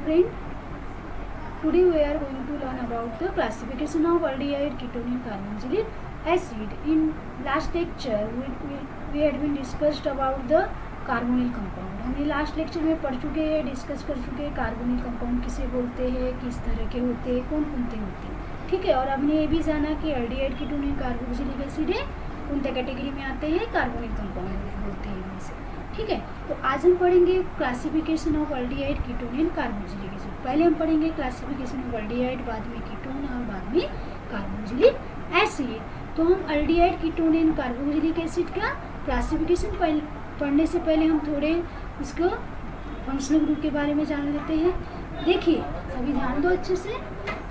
friend, today we are going to learn about the classification of aldehyde, ketone and carboxylic acid. In last lecture we had been discussed about the carbonyl compound. हमने last lecture में पढ़ चुके हैं, discuss कर चुके हैं carbonyl compound किसे बोलते हैं, किस तरह के होते हैं, कौन कौन से होते हैं. ठीक है. और हमने ये भी जाना कि aldehyde, ketone and carboxylic acid है कौन सा कैटेगरी में आते हैं, कार्बोनिल कंपाउंड बोलते हैं इनमें से. ठीक है. तो आज हम पढ़ेंगे classification of aldehyde, ketone and carboxylic acid. पहले हम पढ़ेंगे क्लासिफिकेशन ऑफ aldehyde, बाद में कीटोन और बाद में कार्बोक्सिलिक एसिड. तो हम aldehyde, ketone and carboxylic acid का क्लासिफिकेशन पढ़ने से पहले हम थोड़े उसको फंक्शनल ग्रुप के बारे में जान लेते हैं. देखिए सभी ध्यान दो अच्छे से.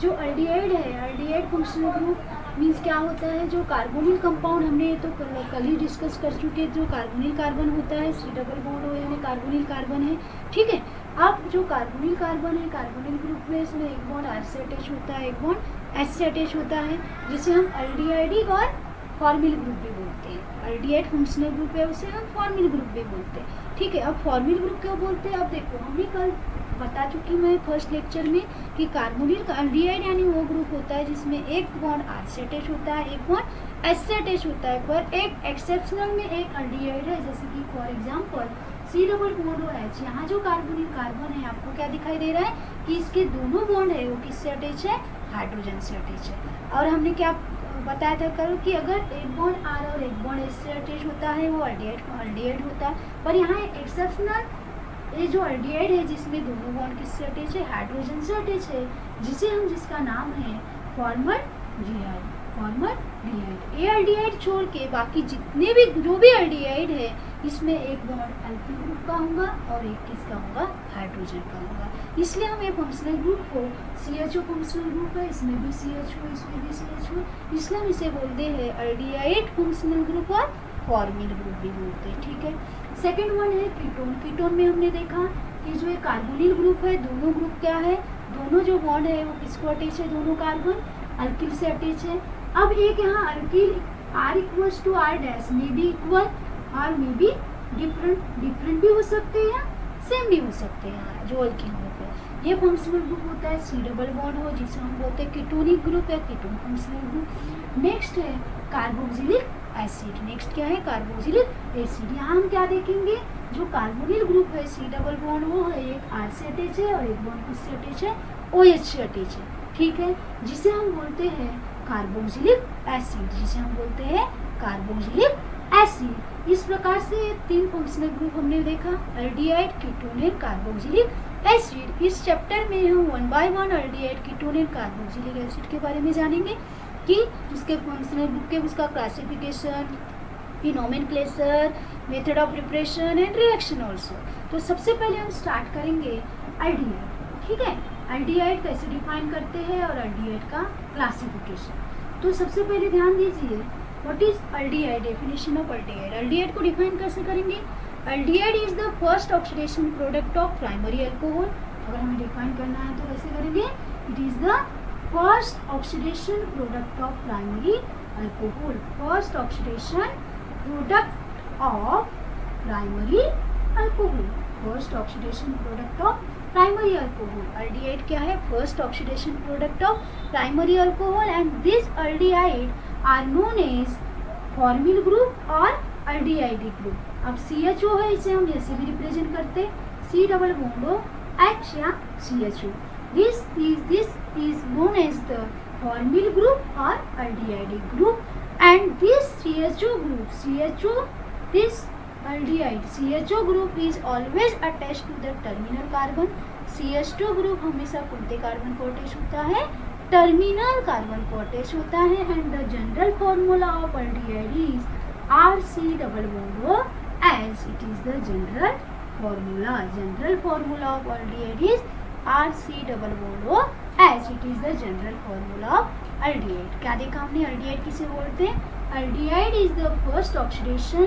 जो aldehyde है, aldehyde फंक्शनल ग्रुप मीन्स क्या होता है, जो कार्बोनिल कंपाउंड हमने तो कल ही डिस्कस कर चुके हैं. जो कार्बोनिल कार्बन होता है, C डबल बॉन्ड हो यानी कार्बोनिल कार्बन है. ठीक है. अब जो कार्बोनिल कार्बन है, कार्बोनिल ग्रुप में इसमें एक बॉन्ड R से अटैच होता है, एक बॉन्ड H से अटैच होता है, जिसे हम aldehydic और फॉर्मिल ग्रुप भी बोलते हैं. aldehyde फंक्शनल ग्रुप है, उसे हम फॉर्मिल ग्रुप भी बोलते हैं. ठीक है. अब फॉर्मिल ग्रुप क्यों बोलते हैं, अब देखो हमने कल बता चुकी मैं फर्स्ट लेक्चर में कि कार्बोनिल aldehyde यानी वो ग्रुप होता है जिसमें एक बॉन्ड R से अटैच होता है, एक बॉन्ड H से अटैच होता है. पर एक एक्सेप्शनल में एक aldehyde है, जैसे कि for example C double bond और H. यहाँ जो कार्बोनिल कार्बन है आपको क्या दिखाई दे रहा है कि इसके दोनों बॉन्ड है वो किससे अटैच है, हाइड्रोजन से अटैच है. और हमने क्या बताया था कल कि अगर एक बॉन्ड R और एक बॉन्ड H से अटैच होता है वो aldehyde होता है. पर यहाँ एक्सेप्शनल ये जो aldehyde है जिसमें दोनों बॉन्ड किससे अटैच है, हाइड्रोजन से अटैच है, जिसका नाम है फॉर्मल्डिहाइड. फॉर्मल्डिहाइड ये aldehyde छोड़ के बाकी जितने भी जो भी aldehyde है इसमें एक बॉन्ड अल्किल ग्रुप का होगा और एक किसका होगा, हाइड्रोजन का होगा. इसलिए हम ये फंक्शनल ग्रुप को CHO फंक्शनल ग्रुप है, इसमें भी CHO, इसमें भी CHO, इसलिए हम इसे बोलते हैं aldehyde फंक्शनल ग्रुप और फॉर्मिल ग्रुप भी बोलते हैं. ठीक है. सेकेंड वन है कीटोन. कीटोन में हमने देखा कि जो एक कार्बोनिल ग्रुप है, दोनों ग्रुप क्या है, दोनों जो बॉन्ड है वो किसको अटैच है, दोनों कार्बन अल्किल से अटैच है. अब एक यहाँ alkyl R equals to R dash में भी इक्वल और में भी डिफरेंट भी हो सकते हैं, सेम भी हो सकते हैं. जो अल्किल ग्रुप है ये फंक्शनल ग्रुप होता है C डबल बॉन्ड हो, जिसे हम बोलते हैं कीटोनिक ग्रुप या कीटोन फंक्शनल ग्रुप. नेक्स्ट है कार्बोक्सिलिक एसिड. नेक्स्ट क्या है, कार्बोक्सिलिक एसिड. यहाँ हम क्या देखेंगे, जो कार्बोनिल ग्रुप है C डबल बॉन्ड वो है एक R से अटैच है और एक बॉन्ड किससे अटैच है, OH से अटैच है. ठीक है. जिसे हम बोलते हैं कार्बोक्सिलिक एसिड, जिसे हम बोलते हैं कार्बोक्सिलिक एसिड. इस प्रकार से तीन फंक्शनल ग्रुप हमने देखा, aldehyde, ketone and carboxylic acid. इस चैप्टर में हम one by one aldehyde, ketone and carboxylic acid के बारे में जानेंगे कि उसके फंक्शनल ग्रुप के उसका classification, nomenclature, method of preparation and reaction also. तो सबसे पहले हम स्टार्ट करेंगे aldehyde. ठीक है. aldehyde कैसे डिफाइन करते हैं और aldehyde का क्लासिफिकेशन. तो सबसे पहले ध्यान दीजिए what is aldehyde, definition of aldehyde. aldehyde को डिफाइन कैसे करेंगे, aldehyde is the first oxidation product of primary alcohol. अगर हमें डिफाइन करना है तो कैसे करेंगे, it is the first oxidation product of primary alcohol. First oxidation product of primary alcohol. First oxidation product of primary alcohol. aldehyde क्या है, first oxidation product of primary alcohol. And this aldehyde are known as formyl group और aldehydic group. अब CHO है, इसे हम ऐसे भी represent करते, C डबल बॉन्ड H या CHO. This is known as the formyl group और aldehydic group. And this CHO group, this aldehyde CHO group is always attached to the terminal carbon. CH2 group हमेशा कौन carbon को attach होता है, terminal carbon को attach होता है. And the general formula of aldehyde is RC double bond OH. It is the general formula. General formula of aldehyde is RC double bond OH. It is the general formula of aldehyde. क्या देखा हमने, aldehyde किसे बोलते हैं, aldehyde is the first oxidation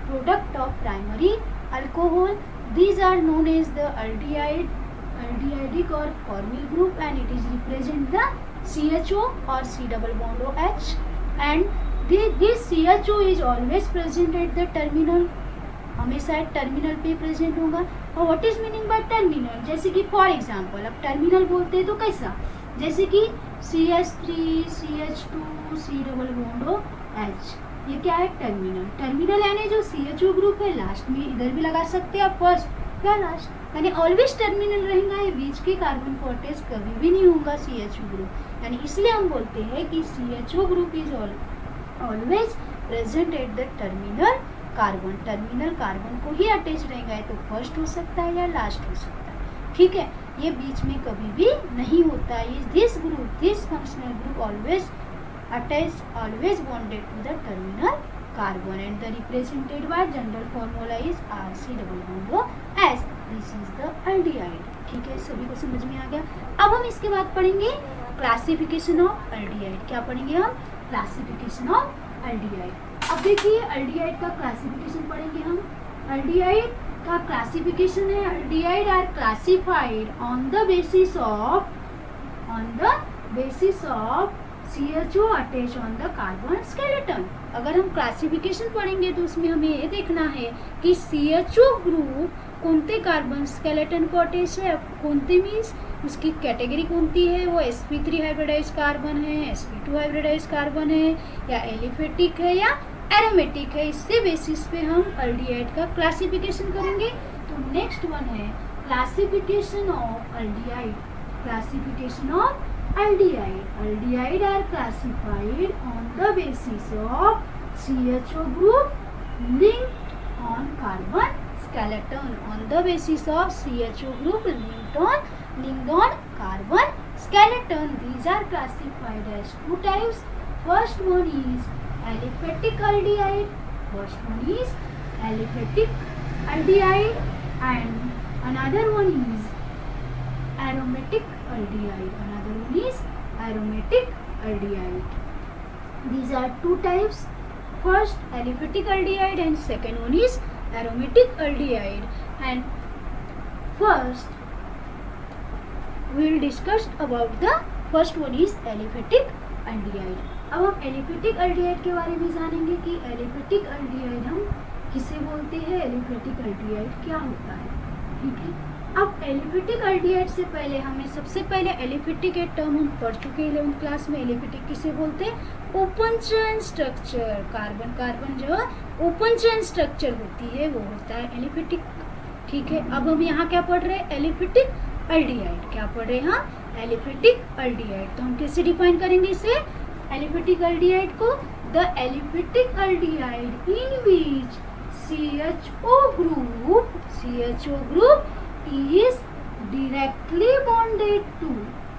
product of primary alcohol. These are known as the aldehydic or formyl group, and it is represent the CHO or C double bond OH. And this CHO is always present at the terminal हमेशा terminal पे present होगा। और what is meaning bye terminal, जैसे कि for example अब terminal बोलते हैं तो कैसा, जैसे कि CH3 CH2 C double bond O H, ये क्या है टर्मिनल। टर्मिनल यानी जो CHO ग्रुप है लास्ट में, इधर भी लगा सकते हैं आप फर्स्ट या लास्ट, यानी ऑलवेज टर्मिनल रहेगा, ये बीच के कार्बन को अटैच कभी भी नहीं होगा CHO ग्रुप, यानी इसलिए हम बोलते हैं कि CHO group is always present at the terminal carbon. Terminal carbon को ही अटैच रहेगा, तो फर्स्ट हो सकता है या लास्ट हो सकता है, ठीक है। ये बीच में कभी भी नहीं होता है। This group, this functional group always attached, always bonded to the terminal carbon and the represented by general formula is RC double bond O S. This is the aldehyde, ठीक है, सभी को समझ में आ गया। अब हम इसके बाद पढ़ेंगे क्लासिफिकेशन ऑफ एल्डिहाइड। क्या पढ़ेंगे हम? Classification of aldehyde. अब देखिए एल्डिहाइड का क्लासिफिकेशन पढ़ेंगे हम। एल्डिहाइड का क्लासिफिकेशन है, aldehyde are classified on the basis of CHO attach on the carbon skeleton. अगर हम क्लासिफिकेशन पढ़ेंगे तो उसमें हमें ये देखना है कि CHO ग्रुप कौनते कार्बन स्केलेटन को अटैच है, कौनते मीन्स उसकी कैटेगरी कौनती है, वो sp3 हाइब्रिडाइज कार्बन है, sp2 हाइब्रिडाइज कार्बन है, या एलिफेटिक है या एरोमेटिक है। इससे बेसिस पे हम एल्डिहाइड का क्लासिफिकेशन करेंगे। तो नेक्स्ट वन है classification of aldehyde. Classification of aldehyde. Aldehyde are classified on the basis of CHO group linked on carbon skeleton. On the basis of CHO group linked on carbon skeleton. These are classified as two types. First one is aliphatic aldehyde. First one is aliphatic aldehyde, and another one is aromatic aldehyde. Another one is aromatic aldehyde. These are two types. First aliphatic aldehyde and second one is aromatic aldehyde. And first we will discuss about the first one is aliphatic aldehyde. अब हम aliphatic aldehyde के बारे में जानेंगे कि aliphatic aldehyde हम किसे बोलते हैं, एलिफेटिक अल्डिहाइड क्या होता है, ठीक है। अब एलिफेटिक अल्डिहाइड से पहले हमें सबसे पहले एलिफेटिक एक टर्म हम पढ़ चुके हैं 11th क्लास में। एलिफेटिक किसे बोलते हैं? Open chain structure, carbon carbon जो ओपन चेन स्ट्रक्चर होती है वो होता है एलिफेटिक, ठीक है। अब हम यहाँ क्या पढ़ रहे हैं? Aliphatic aldehyde. क्या पढ़ रहे हैं हम? Aliphatic aldehyde. तो हम कैसे डिफाइन करेंगे इसे एलिफेटिक अल्डिहाइड को? The aliphatic aldehyde in which CHO group is directly bonded to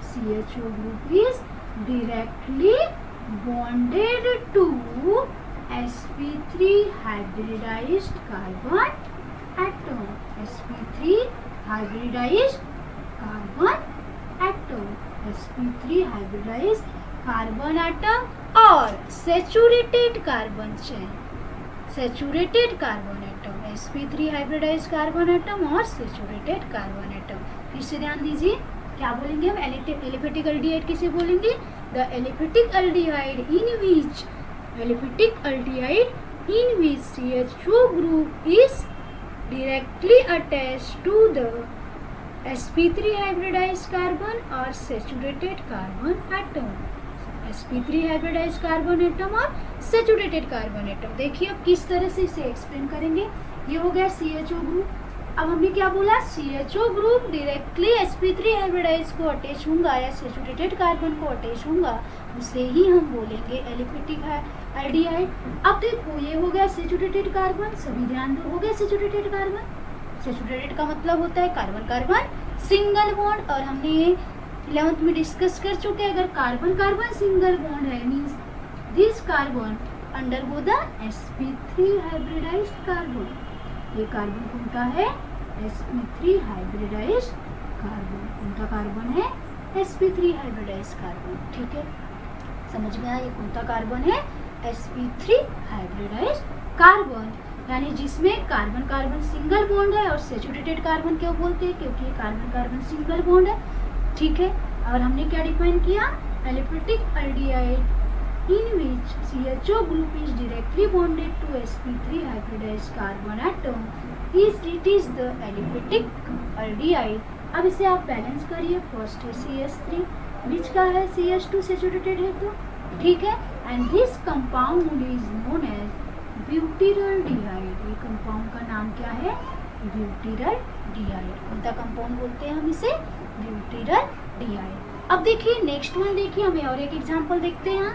CHO group is directly bonded to sp3 hybridized carbon atom. sp3 hybridized carbon atom. sp3 hybridized carbon atom और saturated carbon chain. Saturated carbon atom, sp3 hybridize carbon atom और saturated carbon atom. फिर से ध्यान दीजिए क्या बोलेंगे हम? Aliphatic aldehyde किसे बोलेंगे? The aliphatic aldehyde in which CHO group is directly attached to the sp3 hybridize carbon और saturated carbon atom. sp3 hybridize carbon atom और सैचुरेटेड कार्बन एटम। देखिए अब किस तरह से इसे एक्सप्लेन करेंगे। ये हो गया CHO ग्रुप। अब हमने क्या बोला? CHO group directly sp3 hybridize को अटैच होगा या सैचुरेटेड कार्बन को अटैच होगा, उसे ही हम बोलेंगे एलिफेटिक अल्डिहाइड। अब देखो ये हो गया सैचुरेटेड कार्बन, सभी ध्यान दो, हो गया सैचुरेटेड कार्बन। सैचुरेटेड का मतलब होता है कार्बन कार्बन सिंगल बॉन्ड, और हमने ये 11th में डिस्कस कर चुके हैं। अगर कार्बन कार्बन सिंगल बॉन्ड है means this carbon undergo the sp3 hybridized carbon. ये कार्बन कौन सा है? sp3 hybridized carbon. कौन सा कार्बन है? sp3 हाइब्रिडाइज्ड कार्बन, ठीक है। समझ में आया ये कौन सा कार्बन है? sp3 हाइब्रिडाइज्ड कार्बन, यानी जिसमें कार्बन कार्बन सिंगल बॉन्ड है। और सैचुरेटेड कार्बन क्यों बोलते हैं? क्योंकि ये कार्बन कार्बन सिंगल बॉन्ड है, ठीक है। और हमने क्या डिफाइन किया? Aliphatic aldehyde in which CHO group is directly bonded to sp3 hybridized carbon atom it is the aliphatic aldehyde. अब इसे आप बैलेंस करिए, फर्स्ट है CH3, बीच का है CH2 सेचुरेटेड है तो ठीक है, and this compound is known as butyraldehyde. ये कंपाउंड का नाम क्या है? ब्यूटिरल्डिहाइड। कौन सा कंपाउंड बोलते हैं हम इसे? ब्यूटिरल्डिहाइड। अब देखिए नेक्स्ट वन, देखिए हमें और एक एग्जांपल देखते हैं।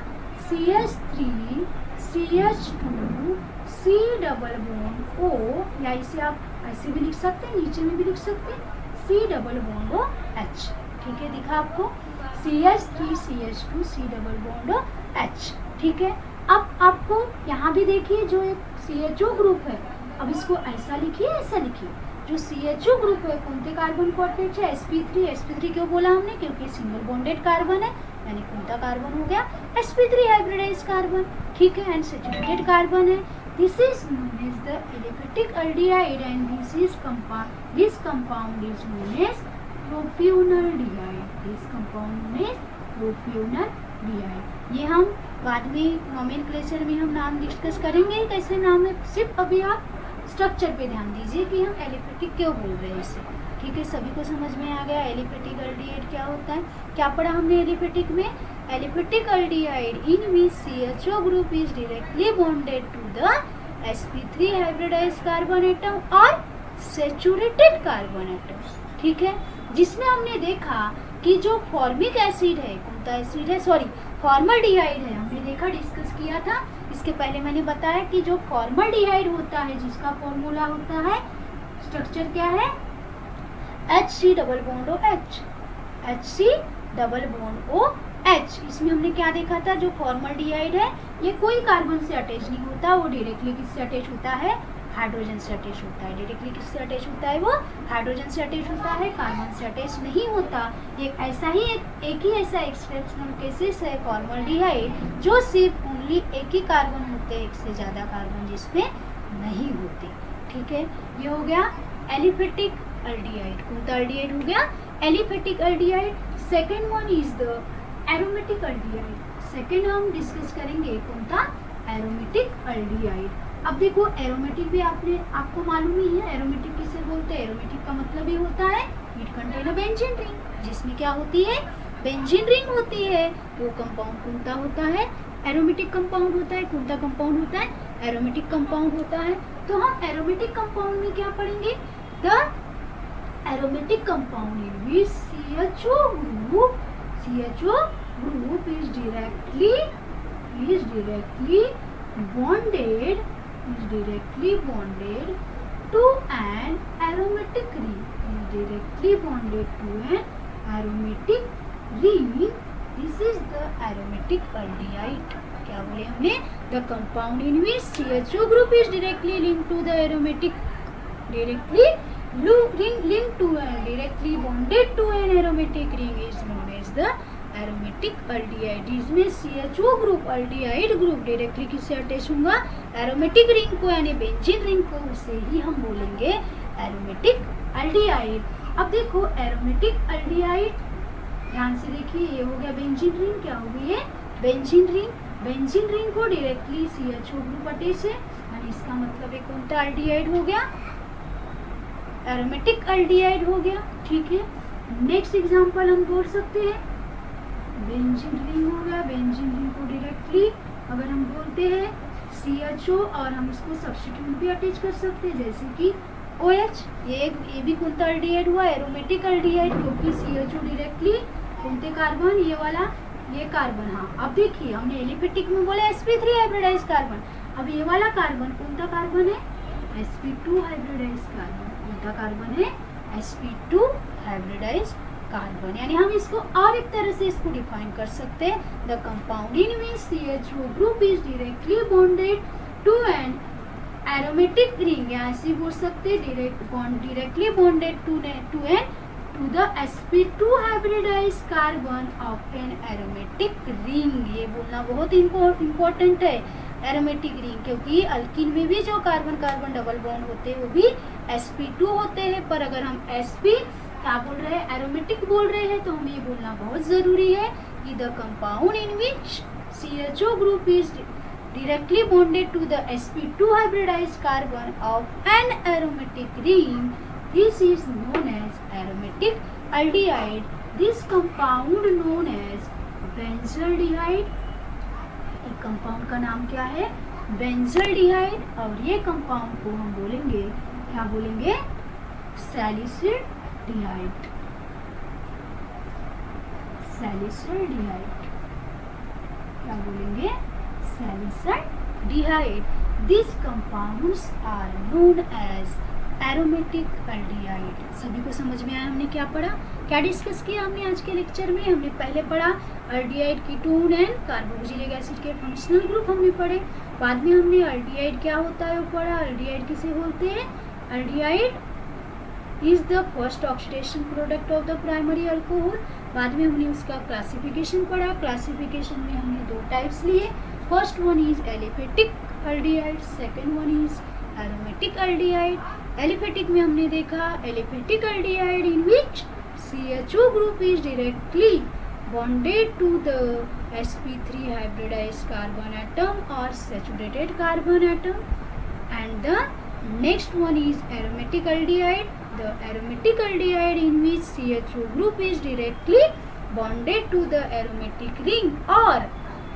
CH3 CH2 C double bond O, या इसे आप ऐसे भी लिख सकते हैं, नीचे में भी लिख सकते हैं, C double bond O H। ठीक है, दिखा आपको CH3 CH2 C double bond O H। ठीक है, अब आपको यहाँ भी देखिए जो एक CHO ग्रुप है, अब इसको ऐसा लिखिए, ऐसा लिखिए। जो CHO ग्रुप है कौन से कार्बन को अटैच है? sp3। sp3 क्यों बोला हमने? क्योंकि सिंगल बॉन्डेड कार्बन है, यानी कौन सा कार्बन हो गया? sp3 hybridized carbon. ठीक है, एंड सेचुरेटेड कार्बन है। This is known as the aliphatic aldehyde and this compound is known as propionaldehyde. This compound known as propionaldehyde. ये हम बाद में नोमेनक्लेचर में हम नाम डिस्कस करेंगे कैसे नाम है, सिर्फ अभी आप स्ट्रक्चर पे ध्यान दीजिए कि हम एलिफेटिक क्यों बोल रहे हैं इसे। ठीक है, सभी को समझ में आ गया एलिफेटिक अल्डिहाइड क्या होता है? क्या पढ़ा हमने एलिफेटिक में? Aliphatic aldehyde in which CHO group is directly bonded to the sp3 hybridized carbon atom और सेचुरेटेड कार्बन एटम। ठीक है, जिसमें हमने देखा कि जो फॉर्मिक एसिड है, कौन सा एसिड है? सॉरी, फॉर्मल्डिहाइड है, हमने देखा डिस्कस किया था। इसके पहले मैंने बताया कि जो फॉर्मल्डिहाइड होता है जिसका फॉर्मूला होता है, स्ट्रक्चर क्या है? HC double bond OH, HC double bond OH। इसमें हमने क्या देखा था? जो फॉर्मल्डिहाइड है ये कोई कार्बन से अटैच नहीं होता, वो डायरेक्टली किससे अटैच होता है? हाइड्रोजन से अटैच होता है। डायरेक्टली किससे अटैच होता है? वो हाइड्रोजन से अटैच होता है, कार्बन से अटैच नहीं होता। ये ऐसा ही एक ही ऐसा एक्सेप्शनल केसेस है फॉर्मल्डिहाइड जो सिर्फ ओनली एक ही कार्बन होते हैं, एक से ज़्यादा कार्बन जिसमें नहीं होते। ठीक है, ये हो गया एलिफेटिक अल्डिहाइड। कौन सा अल्डिहाइड हो गया? Aliphatic aldehyde. Second one is the aromatic aldehyde. Second हम डिस्कस करेंगे कौन सा? Aromatic aldehyde. अब देखो एरोमेटिक भी आपको मालूम ही है, एरोमेटिक किसे बोलते हैं? एरोमेटिक का मतलब ये होता है it contain a benzene ring, जिसमें क्या होती है? बेंजीन रिंग होती है। वो कंपाउंड कौन सा होता है? एरोमेटिक कंपाउंड होता है। कौन सा कंपाउंड होता है? एरोमेटिक कंपाउंड होता है। तो हम एरोमेटिक कंपाउंड में क्या पढ़ेंगे? The aromatic compound in which CHO group is directly bonded to an aromatic ring. This is the aromatic aldehyde. क्या बोले हमने? The compound in which CHO group is directly bonded to an aromatic ring is known as the aromatic aldehyde. इसमें CHO group aldehyde group directly किससे attach होगा? Aromatic ring को, यानी benzene ring को, उसे ही हम बोलेंगे एरोमेटिक अल्डिहाइड। अब देखो एरोमेटिक अल्डिहाइड, ध्यान से देखिए, ये हो गया बेंजीन रिंग। क्या हो गई है? Benzene ring. बेंजीन रिंग को डायरेक्टली CHO ग्रुप अटैच है, यानी इसका मतलब एक कौन सा अल्डिहाइड हो गया? एरोमेटिक अल्डिहाइड हो गया। ठीक है, नेक्स्ट एग्जांपल हम बोल सकते हैं बेंजीन रिंग हो गया। बेंजीन रिंग को डायरेक्टली अगर हम बोलते हैं CHO और हम इसको सब्स्टिट्यूट भी अटैच कर सकते हैं, जैसे कि OH। ये भी कौन सा अल्डिहाइड हुआ? एरोमेटिक अल्डिहाइड, क्योंकि CHO डायरेक्टली कौन से कार्बन? ये वाला, ये कार्बन। हाँ, अब देखिए हमने एलिफेटिक में बोला sp3 हाइब्रिडाइज्ड कार्बन, अब ये वाला कार्बन कौन सा कार्बन है? sp2 hybridized carbon. कौन सा कार्बन है? sp2 hybridized carbon. यानी हम इसको और एक तरह से इसको डिफाइन कर सकते हैं, the compound in which CHO group is directly bonded to an aromatic ring, या ऐसे बोल सकते हैं directly bonded to the sp2 hybridized carbon of an aromatic ring. ये बोलना बहुत इम्पोर्टेंट है, एरोमेटिक रिंग, क्योंकि अल्किन में भी जो कार्बन कार्बन डबल बॉन्ड होते हैं वो भी sp2 होते हैं, पर अगर हम sp क्या बोल रहे हैं? एरोमेटिक बोल रहे हैं, तो हमें ये बोलना बहुत जरूरी है कि the compound in which CHO group is directly bonded to the sp2 hybridized carbon of an aromatic ring. This is known as aromatic aldehyde. This compound known as benzaldehyde. एक कंपाउंड का नाम क्या है? बेंजल्डिहाइड. और ये compound को हम बोलेंगे, क्या बोलेंगे? सैलिसिलडिहाइड. सैलिसिलडिहाइड क्या बोलेंगे? Salicylaldehyde. This compounds are known as aromatic aldehyde. सभी को समझ में आया? हमने क्या पढ़ा, क्या डिस्कस किया हमने आज के लेक्चर में? हमने पहले पढ़ा aldehyde, ketone and carboxylic acid के फंक्शनल ग्रुप हमने पढ़े. बाद में हमने एल्डिहाइड क्या होता है वो पढ़ा. एल्डिहाइड किसे बोलते हैं? Aldehyde is the first oxidation product of the primary alcohol. बाद में हमने उसका क्लासिफिकेशन पढ़ा. क्लासिफिकेशन में हमने दो टाइप्स लिए. First one is aliphatic aldehyde, second one is aromatic aldehyde. Aliphatic में हमने देखा aliphatic aldehyde in which CHO group is directly bonded to the sp3 hybridized carbon atom or saturated carbon atom. And the next one is aromatic aldehyde. The aromatic aldehyde in which CHO group is directly bonded to the aromatic ring or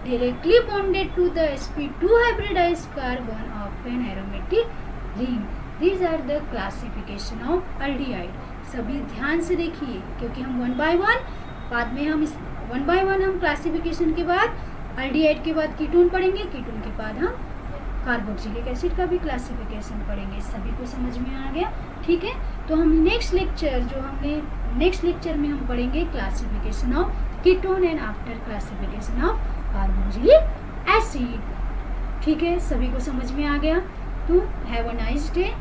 directly bonded to the sp2 hybridized carbon of an aromatic ring. These are the classification of aldehyde. सभी ध्यान से देखिए क्योंकि हम one by one, बाद में हम इस वन बाय वन हम क्लासिफिकेशन के बाद एल्डिहाइड के बाद कीटोन पढ़ेंगे, कीटोन के बाद हम कार्बोक्सिलिक एसिड का भी क्लासिफिकेशन पढ़ेंगे. सभी को समझ में आ गया? ठीक है. तो हम नेक्स्ट लेक्चर में हम पढ़ेंगे classification of ketone and after classification of carboxylic acid. ठीक है, सभी को समझ में आ गया? तो हैव अ नाइस डे.